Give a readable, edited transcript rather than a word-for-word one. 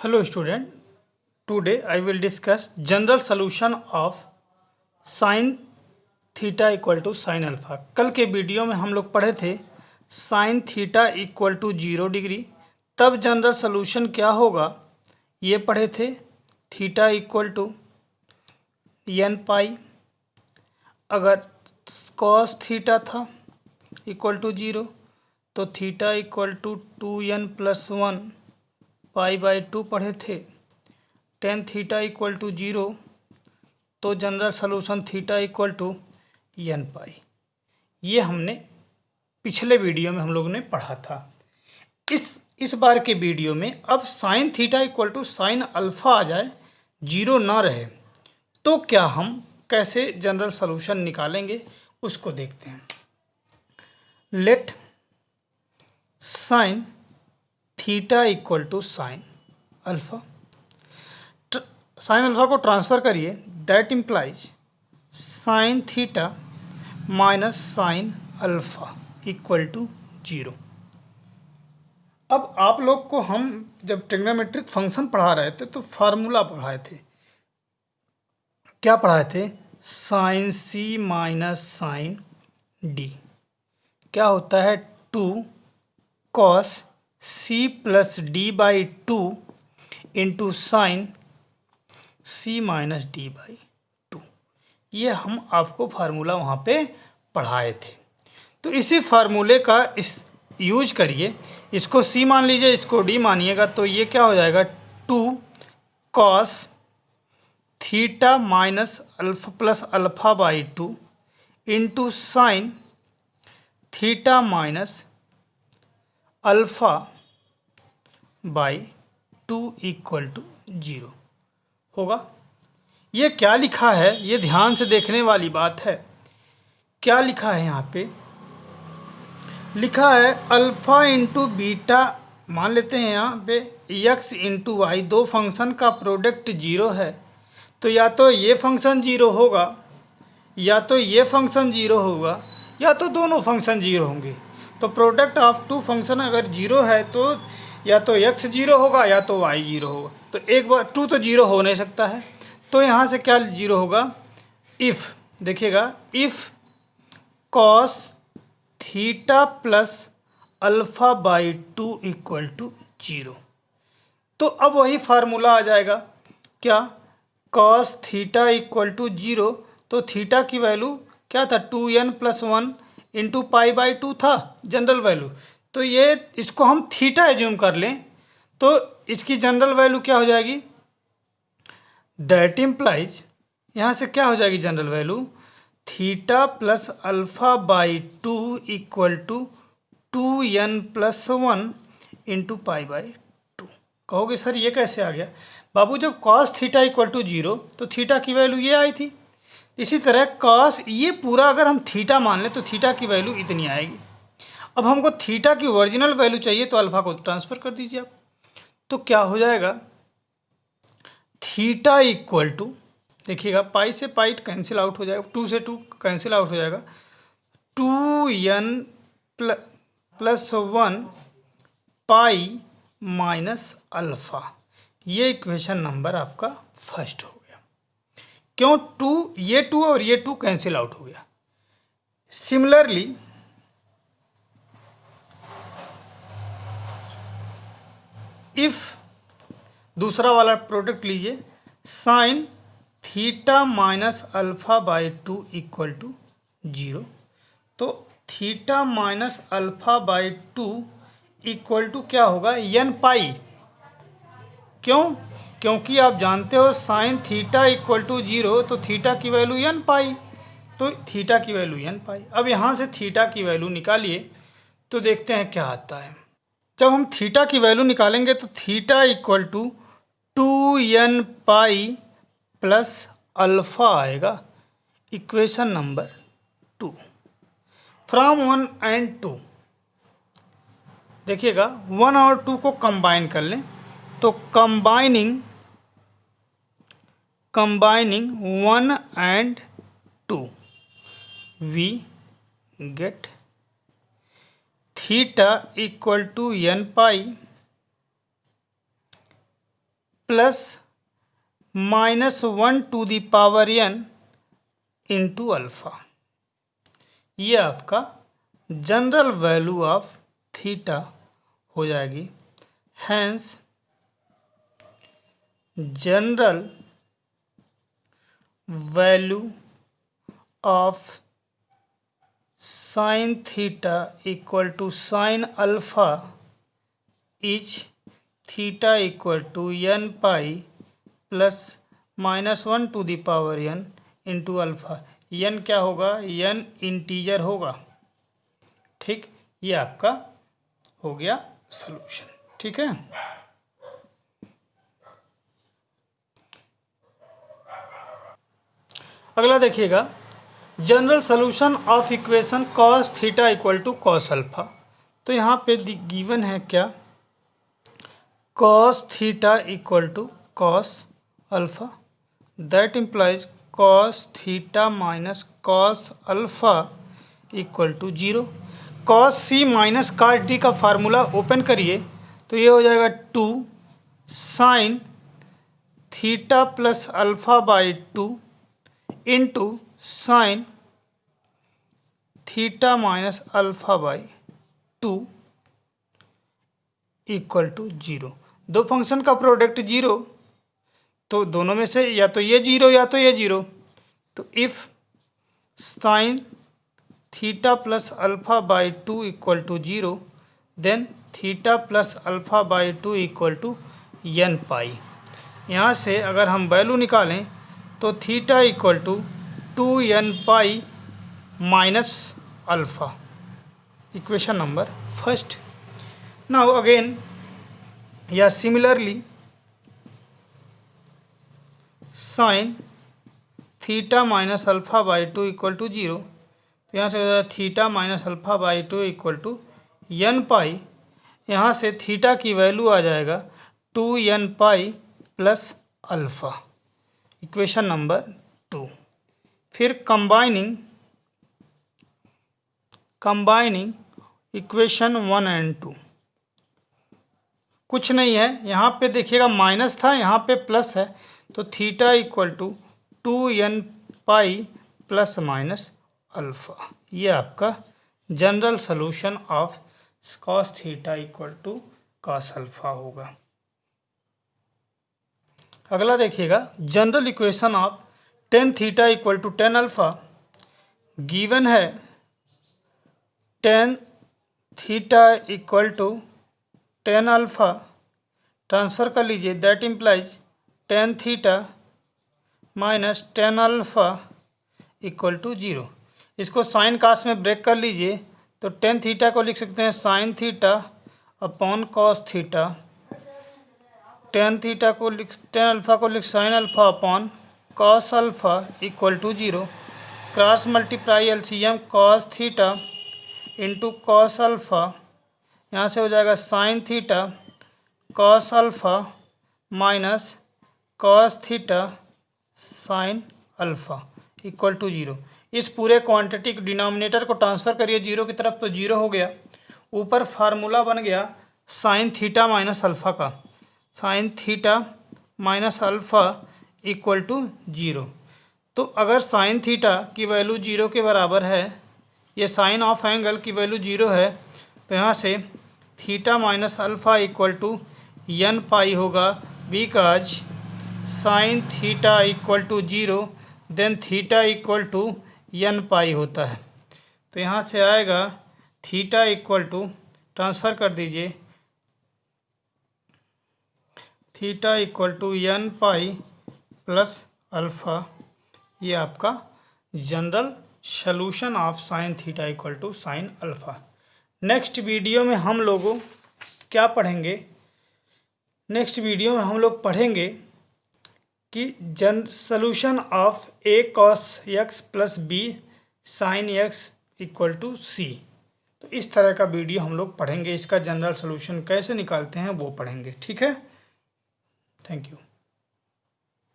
Hello student, today I will discuss general solution of sin theta equal to sine alpha. कल के video में हम लोग पढ़े थे sine theta equal to 0 degree, तब जनरल सॉल्यूशन क्या होगा ये पढ़े थे। Theta equal to n pi, अगर कॉस थीटा था इक्वल टू 0 तो theta equal to 2n+1 pi by 2 पढ़े थे। टेन थीटा इक्वल टू 0 तो general solution theta equal to n pi. ये हमने पिछले वीडियो में हम लोगों ने पढ़ा था। इस बार के वीडियो में अब sine theta equal to sine alpha आ जाए, 0 ना रहे, तो क्या हम कैसे जनरल सॉल्यूशन निकालेंगे उसको देखते हैं। Let sine theta equal to sine alpha, sine alpha को ट्रांसफ़र करिए, that implies sine theta minus sine alpha equal to 0। अब आप लोग को हम जब ट्रिग्नोमेट्रिक फंक्शन पढ़ा रहे थे तो फार्मूला पढ़ाए थे। क्या पढ़ाए थे? Sine C minus sine D क्या होता है? 2 cos C plus D by 2 into sine C minus D by 2। ये हम आपको फार्मूला वहाँ पे पढ़ाए थे। तो इसी फार्मूले का यूज करिए, इसको सी मान लीजिए, इसको डी मानिएगा, तो ये क्या हो जाएगा? 2 cos theta minus alpha plus alpha by 2 into sine theta minus alpha by 2 equal to 0 होगा। ये क्या लिखा है ये ध्यान से देखने वाली बात है। क्या लिखा है यहाँ पे? लिखा है अल्फ़ा इंटू बीटा, मान लेते हैं यहाँ पे x इंटू वाई, दो फंक्शन का प्रोडक्ट 0 है, तो या तो ये फंक्शन 0 होगा या तो ये फंक्शन 0 होगा या तो दोनों फंक्शन 0 होंगे। तो प्रोडक्ट ऑफ टू फंक्शन अगर 0 है तो या तो x 0 होगा या तो y 0 होगा। तो एक बार 2 तो 0 हो नहीं सकता है, तो यहाँ से क्या 0 होगा? इफ़, देखिएगा, if cos theta plus alpha by 2 equal to 0। तो अब वही फार्मूला आ जाएगा। क्या? कॉस थीटा इक्वल टू 0, तो थीटा की वैल्यू क्या था? 2n+1 इंटू पाई बाई 2 था जनरल वैल्यू। तो ये इसको हम थीटा एज्यूम कर लें तो इसकी जनरल वैल्यू क्या हो जाएगी? दैट इम्प्लाइज, यहाँ से क्या हो जाएगी general value? Theta plus alpha by 2 equal to 2n+1 into pi by 2। कहोगे सर ये कैसे आ गया? बाबू, जब कॉस थीटा इक्वल टू 0 तो थीटा की वैल्यू ये आई थी। इसी तरह कॉस ये पूरा अगर हम थीटा मान लें तो थीटा की वैल्यू इतनी आएगी। अब हमको थीटा की ओरिजिनल वैल्यू चाहिए तो अल्फ़ा को ट्रांसफ़र कर दीजिए आप। तो क्या हो जाएगा? थीटा इक्वल टू, देखिएगा, पाई से पाई कैंसिल आउट हो जाएगा, 2 से 2 कैंसिल आउट हो जाएगा, 2n+1 पाई माइनस अल्फ़ा। ये इक्वेशन नंबर आपका फर्स्ट हो गया। क्यों? 2, ये 2 और ये 2 कैंसिल आउट हो गया। सिमिलरली इफ़ दूसरा वाला प्रोडक्ट लीजिए, sine theta minus alpha by 2 equal to 0, तो theta minus alpha by 2 equal to क्या होगा? n पाई। क्यों? क्योंकि आप जानते हो साइन थीटा इक्वल टू 0, तो थीटा की वैल्यू n पाई, तो थीटा की वैल्यू n पाई। अब यहाँ से थीटा की वैल्यू निकालिए तो देखते हैं क्या आता है। जब हम थीटा की वैल्यू निकालेंगे तो theta equal to 2n pi plus alpha आएगा, इक्वेशन नंबर 2। फ्रॉम 1 एंड 2, देखिएगा 1 और 2 को कंबाइन कर लें तो combining 1 and 2 we get theta equal to n pi plus -1 into alpha. ये आपका जनरल वैल्यू ऑफ थीटा हो जाएगी। Hence general value of sine theta equal to sine alpha is theta equal to n pi plus -1 into alpha. n क्या होगा? n integer होगा। ठीक, ये आपका हो गया सॉल्यूशन। ठीक है, अगला देखिएगा, general solution of equation cos theta equal to cos alpha. तो यहाँ पे गिवन है क्या? Cos theta equal to cos alpha, that implies cos theta minus cos alpha equal to 0। Cos C minus cos D का formula open करिए तो ये हो जाएगा 2 sine theta plus alpha by 2 into sine theta minus alpha by 2 equal to 0। दो function का product 0, तो दोनों में से या तो ये 0 या तो ये 0। तो if sine theta plus alpha by 2 equal to 0 then theta plus alpha by 2 equal to n pi. यहाँ से अगर हम वैल्यू निकालें तो theta equal to 2n pi minus alpha, equation number first. Now again या similarly sine theta minus alpha by 2 equal to 0, तो यहाँ से हो जाएगा theta minus alpha by 2 equal to n pi. यहाँ से थीटा की वैल्यू आ जाएगा 2n pi plus alpha, equation number 2। फिर कंबाइनिंग इक्वेशन 1 एंड 2, कुछ नहीं है, यहाँ पे देखिएगा माइनस था, यहाँ पे प्लस है, तो theta equal to 2n pi plus minus alpha. ये आपका general solution of cos theta equal to cos alpha होगा। अगला देखिएगा, general equation of tan theta equal to tan alpha. Given है tan theta equal to tan alpha, transfer कर लीजिए, that implies tan theta minus tan alpha equal to 0। इसको sign कास में break कर लीजिए तो टेन थीटा को लिख सकते हैं sine theta upon cos theta, tan alpha को लिख sine alpha upon cos alpha equal to 0। Cross multiply LCM cos theta into cos alpha, यहाँ से हो जाएगा sine theta cos alpha minus cos theta sine alpha equal to 0। इस पूरे quantity denominator को transfer करिए 0 की तरफ तो 0 हो गया। ऊपर फार्मूला बन गया साइन थीटा माइनस अल्फ़ा का, sine theta minus alpha equal to 0। तो अगर साइन थीटा की वैल्यू 0 के बराबर है, ये साइन ऑफ एंगल की वैल्यू 0 है, तो यहाँ से theta minus alpha equal to n pi होगा, because sine theta equal to 0 then theta equal to n pi होता है। तो यहाँ से आएगा थीटा इक्वल टू, ट्रांसफ़र कर दीजिए, theta equal to n pi plus alpha. ये आपका general solution of sine theta equal to sine alpha. Next video में हम लोगों क्या पढ़ेंगे? नेक्स्ट वीडियो में हम लोग पढ़ेंगे कि solution of a cos x plus b sine x equal to c। तो इस तरह का वीडियो हम लोग पढ़ेंगे, इसका जनरल सॉल्यूशन कैसे निकालते हैं वो पढ़ेंगे। ठीक है, थैंक यू।